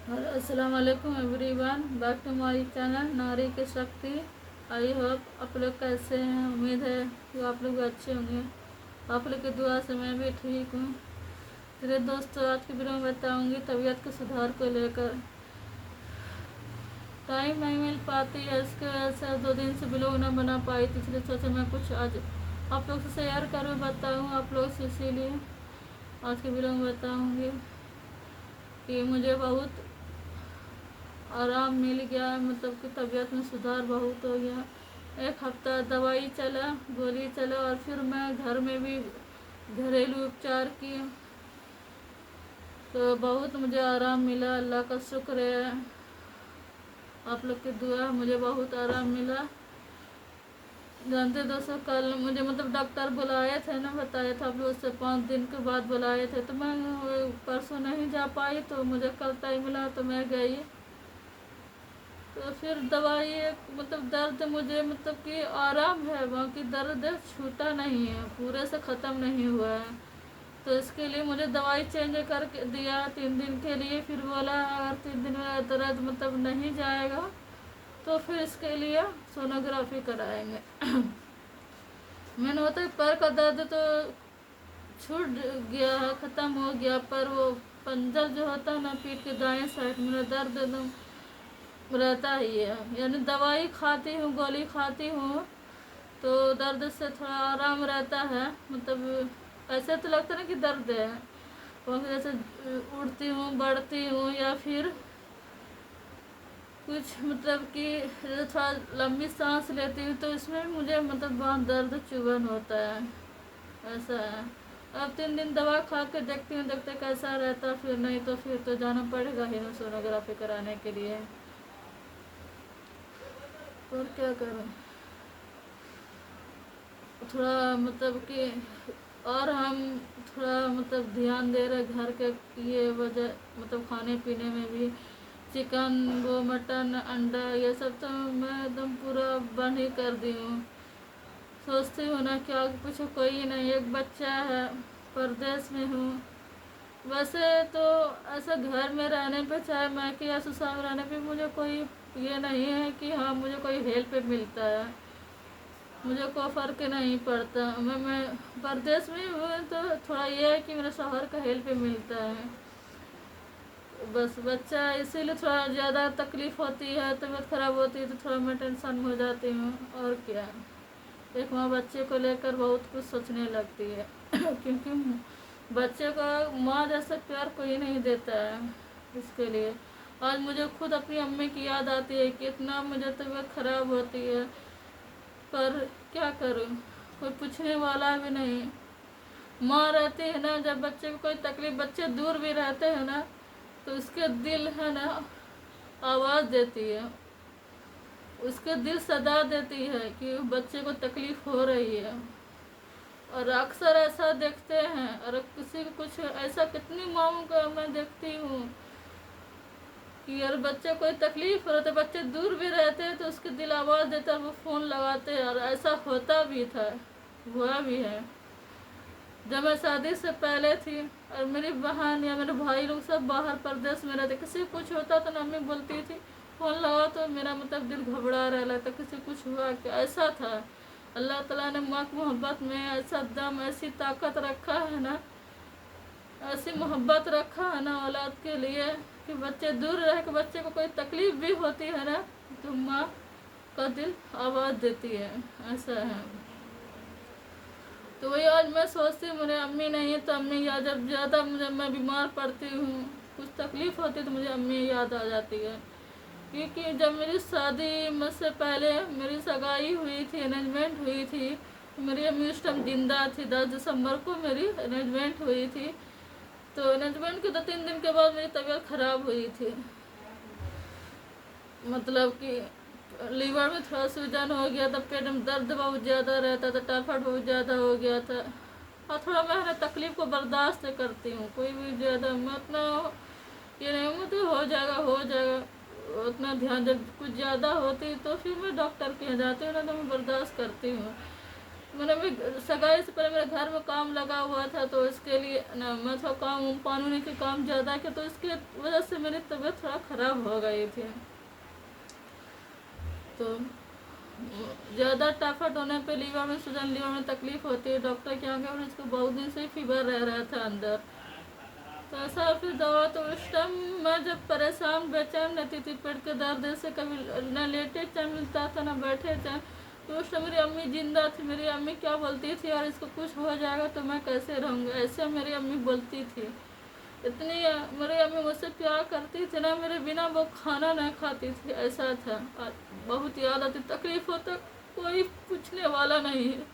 और अस्सलाम वालेकुम everyone, back to my channel नारी की शक्ति। आई होप आप लोग कैसे हैं। उम्मीद है कि आप लोग अच्छे होंगे। आप लोग की दुआ से मैं भी ठीक हूँ। चलिए दोस्तों, आज की वीडियो में बताऊँगी तबीयत के सुधार को लेकर। टाइम नहीं मिल पाती है, इसके वजह से 2 दिन से ब्लॉग ना बना पाई थी, इसलिए सोचा मैं कुछ आज आप लोग से शेयर करूँ, बताऊँ आप लोग से। इसीलिए आज की वीडियो में बताऊँगी कि मुझे बहुत आराम मिल गया, मतलब कि तबीयत में सुधार बहुत हो गया। 1 हफ्ता दवाई चला, गोली चला, और फिर मैं घर में भी घरेलू उपचार किए, तो बहुत मुझे आराम मिला। अल्लाह का शुक्र है, आप लोग की दुआ, मुझे बहुत आराम मिला। जानते दोस्तों, कल मुझे मतलब डॉक्टर बुलाए थे ना, बताया था आप लोग से, 5 दिन के बाद बुलाए थे, तो मैं परसों नहीं जा पाई, तो मुझे कल टाइम मिला तो मैं गई। तो फिर दवाई मतलब दर्द मुझे मतलब कि आराम है, बाकी दर्द छूटा नहीं है, पूरे से ख़त्म नहीं हुआ है। तो इसके लिए मुझे दवाई चेंज करके दिया 3 दिन के लिए। फिर बोला अगर 3 दिन में दर्द मतलब नहीं जाएगा तो फिर इसके लिए सोनोग्राफी कराएंगे। मैंने होता है पैर का दर्द तो छूट गया है, ख़त्म हो गया, पर वो पंजर जो होता है ना, पीठ के दाएं साइड, मेरा दर्द एकदम रहता ही है। यानी दवाई खाती हूँ, गोली खाती हूँ, तो दर्द से थोड़ा आराम रहता है। मतलब ऐसे तो लगता है ना कि दर्द है, और जैसे उड़ती हूँ, बढ़ती हूँ, या फिर कुछ मतलब कि जैसे थोड़ा लंबी सांस लेती हूँ, तो इसमें भी मुझे मतलब बहुत दर्द चुभन होता है। ऐसा है। अब 3 दिन दवा खा के देखती हूँ, देखते कैसा रहता, फिर नहीं तो फिर तो जाना पड़ेगा ही सोनोग्राफी कराने के लिए। और क्या करूँ, थोड़ा मतलब कि और हम थोड़ा मतलब ध्यान दे रहे घर के ये वजह, मतलब खाने पीने में भी। चिकन, वो मटन, अंडा, ये सब तो मैं एकदम पूरा बंद ही कर दी हूँ। सोचती हूँ ना क्या कुछ कोई नहीं, एक बच्चा है, परदेश में हूँ। वैसे तो ऐसा घर में रहने पे, चाहे मैके या ससुराल में रहने पे, मुझे कोई ये नहीं है कि हाँ मुझे कोई हेल्प मिलता है, मुझे कोई फ़र्क नहीं पड़ता। मैं परदेश में हूँ, तो थोड़ा ये है कि मेरे शौहर का हेल्प मिलता है। बस बच्चा, इसीलिए थोड़ा ज़्यादा तकलीफ़ होती है, तबीयत ख़राब होती है तो थोड़ा मैं टेंशन में हो जाती हूँ। और क्या, एक माँ बच्चे को लेकर बहुत कुछ सोचने लगती है। क्योंकि बच्चे को माँ जैसा प्यार कोई नहीं देता है। इसके लिए आज मुझे खुद अपनी अम्मी की याद आती है कि इतना मुझे तबीयत ख़राब होती है, पर क्या करूं, कोई पूछने वाला भी नहीं। माँ रहती है ना, जब बच्चे को कोई तकलीफ, बच्चे दूर भी रहते हैं ना, तो उसके दिल है ना आवाज़ देती है, उसके दिल सदा देती है कि बच्चे को तकलीफ हो रही है। और अक्सर ऐसा देखते हैं, और किसी को कुछ ऐसा, कितनी माँओं का मैं देखती हूँ कि यार बच्चे कोई तकलीफ हो रहा, तो बच्चे दूर भी रहते हैं तो उसके दिल आवाज़ देता है, वो फ़ोन लगाते हैं। और ऐसा होता भी था, हुआ भी है। जब मैं शादी से पहले थी, और मेरी बहन या मेरे भाई लोग सब बाहर प्रदेश में रहते, किसी को कुछ होता तो मम्मी बोलती थी फ़ोन लगाओ, तो मेरा मतलब दिल घबरा रहा था, किसी कुछ हुआ क्या। ऐसा था। अल्लाह ताला ने माँ की मोहब्बत में ऐसा दम, ऐसी ताकत रखा है ना, ऐसी मोहब्बत रखा है ना औलाद के लिए, कि बच्चे दूर रह के बच्चे को कोई तकलीफ भी होती है ना, तो माँ का दिल आवाज़ देती है। ऐसा है। तो वही आज मैं सोचती हूँ, मेरे अम्मी नहीं है तो अम्मी याद, जब ज़्यादा मुझे, मैं बीमार पड़ती हूँ, कुछ तकलीफ़ होती है, तो मुझे अम्मी याद आ जाती है। क्योंकि जब मेरी शादी मुझसे पहले मेरी सगाई हुई थी, अरेंजमेंट हुई थी, तो मेरी अम्मी उस टाइम जिंदा थी। 10 दिसंबर को मेरी अरेंजमेंट हुई थी। तो अरेंजमेंट के 2-3 दिन के बाद मेरी तबीयत ख़राब हुई थी। मतलब कि लीवर में थोड़ा सूजन हो गया था, पेट में दर्द बहुत ज़्यादा रहता था, टाइफाइड बहुत ज़्यादा हो गया था। और थोड़ा मैं ना तकलीफ़ को बर्दाश्त करती हूँ, कोई भी ज़्यादा मैं उतना ये नहीं हूँ तो हो जाएगा हो जाएगा, उतना ध्यान, जब कुछ ज़्यादा होती तो फिर मैं डॉक्टर के यहाँ जाती हूँ, ना तो मैं बर्दाश्त करती हूँ। मैंने सगाई से पहले मेरे घर में काम लगा हुआ था, तो इसके लिए ना मैं थोड़ा काम कानूनी के काम ज़्यादा किया, तो इसकी वजह से मेरी तबीयत थोड़ा ख़राब हो गई थी। तो ज़्यादा टाइफाइड होने पे लीवर में सूजन, लीवर में तकलीफ़ होती है। डॉक्टर के यहाँ गए और इसको बहुत दिन से फीवर रह रहा था अंदर। तो ऐसा फिर दवा, तो उस टाइम मैं जब परेशान बेचैन रहती थी पेट के दर्द से, कभी न लेटे चैन मिलता था न बैठे चैन। तो उस टाइम मेरी अम्मी जिंदा थी। मेरी अम्मी क्या बोलती थी, यार इसको कुछ हो जाएगा तो मैं कैसे रहूँगी, ऐसे मेरी अम्मी बोलती थी। इतनी मेरी अम्मी मुझसे प्यार करती थी ना, मेरे बिना वो खाना नहीं खाती थी, ऐसा था। बहुत याद आती, तकलीफ हो तो कोई पूछने वाला नहीं है।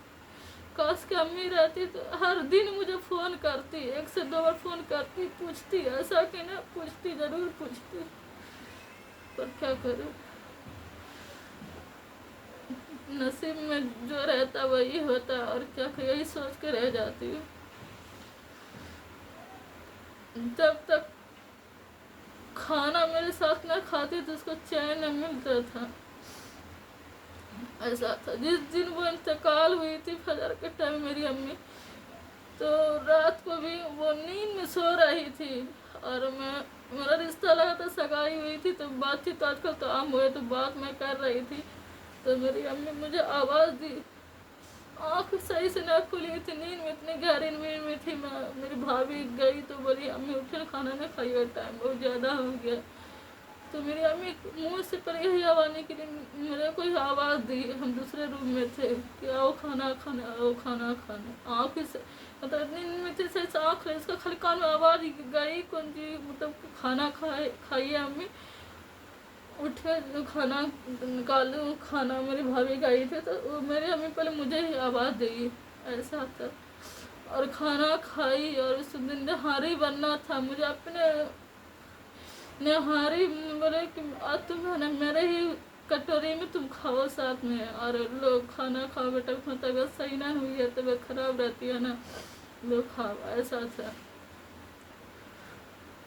काश की अम्मी रहती तो हर दिन मुझे फ़ोन करती, 1 से 2 बार फ़ोन करती, पूछती, ऐसा कि ना पूछती, ज़रूर पूछती, पर क्या करूँ, नसीब में जो रहता वही होता, और क्या यही सोच के रह जाती हूँ। जब तक खाना मेरे साथ न खाती तो उसको चैन न मिलता था, ऐसा था। जिस दिन वो इंतकाल हुई थी फजर के टाइम मेरी अम्मी, तो रात को भी वो नींद में सो रही थी, और मेरा रिश्ता लगा था, सगाई हुई थी, तो बातचीत तो आजकल तो आम हुए, तो बात मैं कर रही थी, तो मेरी अम्मी मुझे आवाज़ दी। आँख सही से ना खुली थी, नींद में इतनी गहरी नींद में थी मैं। मेरी भाभी गई तो बोली, अम्मी उठे, खाना नहीं खाइए, टाइम बहुत ज़्यादा हो गया। तो मेरी अम्मी मुँह से पर यही आवाज़ नहीं, के लिए मेरे को ही आवाज़ दी। हम दूसरे रूम में थे कि आओ खाना खाने, आओ खाना खाने। आँख से मतलब इतनी नींद में थी, सही से आँख रही, इसका खाली कान में आवाज़ गई कौन जी, मतलब खाना खाइए अम्मी, उठे खाना निकालूँ, खाना मेरी भाभी गई थी, तो मेरी अम्मी पहले मुझे ही आवाज़ देगी, ऐसा था। और खाना खाई, और उस दिन नहारी बनना था मुझे, अपने नहारी बोले कि आज तुम है ना मेरे ही कटोरी में तुम खाओ साथ में, और लोग खाना खाओ बेटा, तबीयत सही ना हुई है, तबीयत खराब रहती है ना, लोग खाओ, ऐसा था।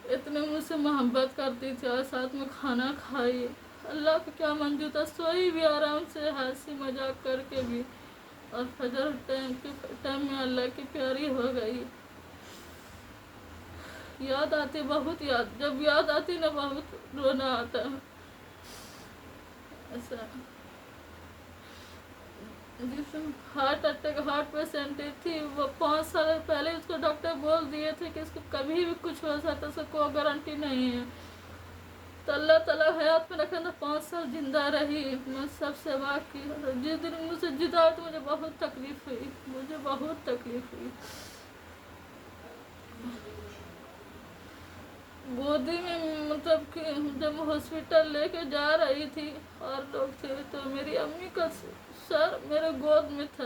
इतने मुझसे मोहब्बत करती थी, और साथ में खाना खाई। अल्लाह को क्या मंजूर था, सोई भी आराम से, हंसी मजाक करके भी, और फजर टाइम में अल्लाह की प्यारी हो गई। याद आती बहुत, जब याद आती ना बहुत रोना आता है, ऐसा। जिस हार्ट अटैक, हार्ट पेशेंट थी वो, 5 साल पहले उसको डॉक्टर बोल दिए थे कि इसको कभी भी कुछ हो सकता है, उसको कोई गारंटी नहीं है। तो अल्लाह ताला हयात में रखा तो 5 साल जिंदा रही। मैं सब सेवा की। जिस दिन मुझसे जुदा तो मुझे बहुत तकलीफ हुई, मुझे बहुत तकलीफ हुई। गोदी में मतलब कि जब हॉस्पिटल लेके जा रही थी और लोग थे, तो मेरी अम्मी का सर मेरे गोद में था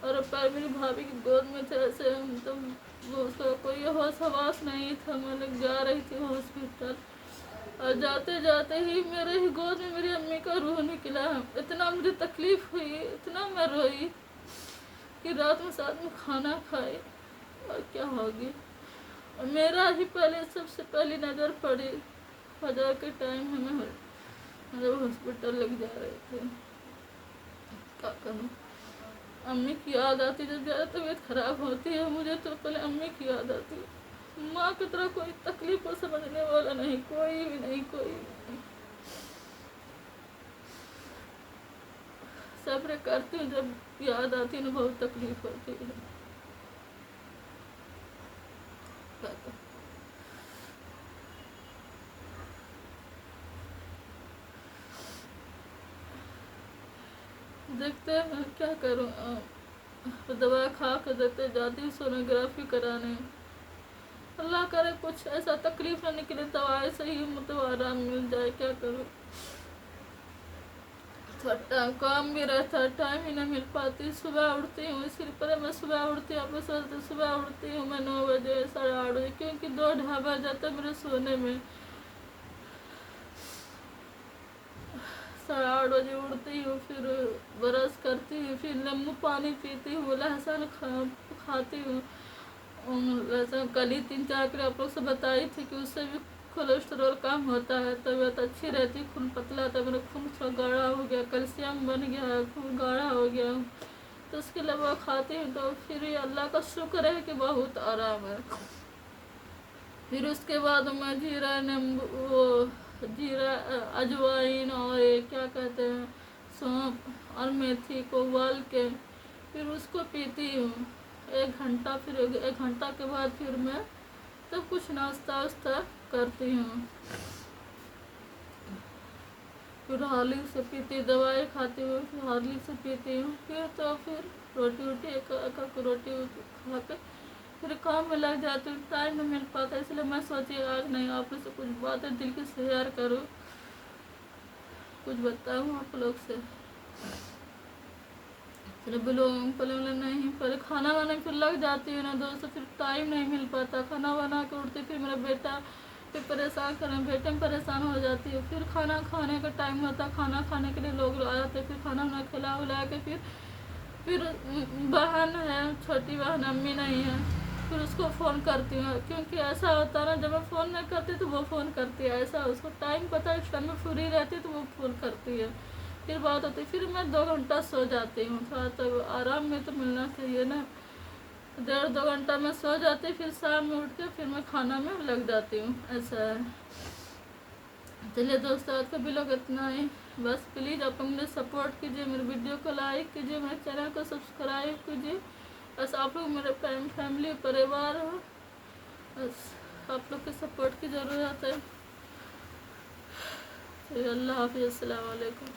और पैर मेरी भाभी की गोद में थे, ऐसे मतलब वो उसका कोई होश हवास नहीं था। मैं लोग जा रही थी हॉस्पिटल, और जाते जाते ही मेरे ही गोद में मेरी अम्मी का रूह निकला। इतना मुझे तकलीफ हुई, इतना मैं रोई कि रात में साथ में खाना खाए और क्या होगी। और मेरा ही पहले सबसे पहली नज़र पड़ी फजर के टाइम हमें, जब हॉस्पिटल लग जा रहे थे। क्या करूँ, अम्मी की याद आती, जब ज़्यादा तबीयत खराब होती है मुझे तो पहले अम्मी की याद आती है। माँ की तरह कोई तकलीफ को समझने वाला नहीं, कोई भी नहीं, कोई भी नहीं। सब्र करती हूँ, जब याद आती है ना बहुत तकलीफ होती है। देखते हैं मैं क्या करूँ। दवा खा कर देखते जाती हूँ सोनोग्राफी कराने। अल्लाह करे कुछ ऐसा तकलीफ ना निकले, दवाई से ही मतलब आराम मिल जाए। क्या करूँ, थोड़ा काम भी रहता है, टाइम ही नहीं मिल पाती। सुबह उठती हूँ, इसलिए पहले मैं सुबह उठती हूँ, अपने सोचते सुबह उठती हूँ मैं 9 बजे 8:30 बजे, क्योंकि 2 बज जाता है मेरे सोने में। 8:30 बजे उठती हूँ, फिर ब्रश करती हूँ, फिर नींबू पानी पीती हूँ, लहसुन खाती हूँ। लहसुन कली 3-4 किलो आप लोग से बताई थी कि उससे भी कोलेस्ट्रॉल कम होता है, तबीयत अच्छी रहती, खून पतला था, मेरा खून थोड़ा गाढ़ा हो गया, कैल्शियम बन गया है, खून गाढ़ा हो गया। تو اس کے علاوہ کھاتی ہوں تو پھر یہ اللہ کا شکر ہے کہ بہت آرام ہے۔ پھر اس کے بعد میں جیرا اجوائن اور یہ کیا کہتے ہیں سونف اور میتھی کو ابال کے پھر اس کو پیتی ہوں 1 گھنٹہ، پھر 1 گھنٹہ کے بعد پھر میں تب کچھ ناشتہ واشتہ کرتی ہوں، پھر ہارلکس سے پیتی، دوائی کھاتی ہوں پھر ہارلکس سے پیتی ہوں، پھر روٹی ایک روٹی کھا کے پھر کام میں لگ جاتی ہوں، ٹائم نہیں مل پاتا، اس لیے میں سوچی آج نہیں آپ سے کچھ باتیں دل کی شیئر کروں، کچھ بتاؤں آپ لوگ سے۔ پھر نہیں، پھر کھانا وانا پھر لگ جاتی ہوں نا دوستوں، پھر ٹائم نہیں مل پاتا، کھانا بنا کے اٹھتی، پھر میرا بیٹا پھر پریشان کریں، بیٹے میں پریشان ہو جاتی ہے، پھر کھانا کھانے کا ٹائم ہوتا، کھانا کھانے کے لیے لوگ آ جاتے، پھر کھانا وانا کھلا ولا کے پھر بہن ہے چھوٹی بہن امی نہیں ہے، پھر اس کو فون کرتی ہوں، کیونکہ ایسا ہوتا ہے نا جب میں فون نہیں کرتی تو وہ فون کرتی ہے، ایسا اس کو ٹائم پتہ ہے اس ٹائم میں فری رہتی تو وہ فون کرتی ہے، پھر بات ہوتی، پھر میں 2 گھنٹہ سو جاتی ہوں، تھوڑا تو آرام میں تو ملنا چاہیے نا، 1.5-2 گھنٹہ میں سو جاتی، پھر شام میں اٹھ کے پھر میں کھانا میں لگ جاتی ہوں، ایسا ہے۔ چلیے دوستوں آج کا ویلوگ اتنا ہی، بس پلیز آپ مجھے سپورٹ کیجیے، میرے ویڈیو کو لائک کیجیے، میرے چینل کو سبسکرائب کیجیے، بس آپ لوگ میرے فیملی پریوار ہو، بس آپ لوگ کے سپورٹ کی ضرورت ہے۔ چلیے اللہ حافظ، السلام علیکم۔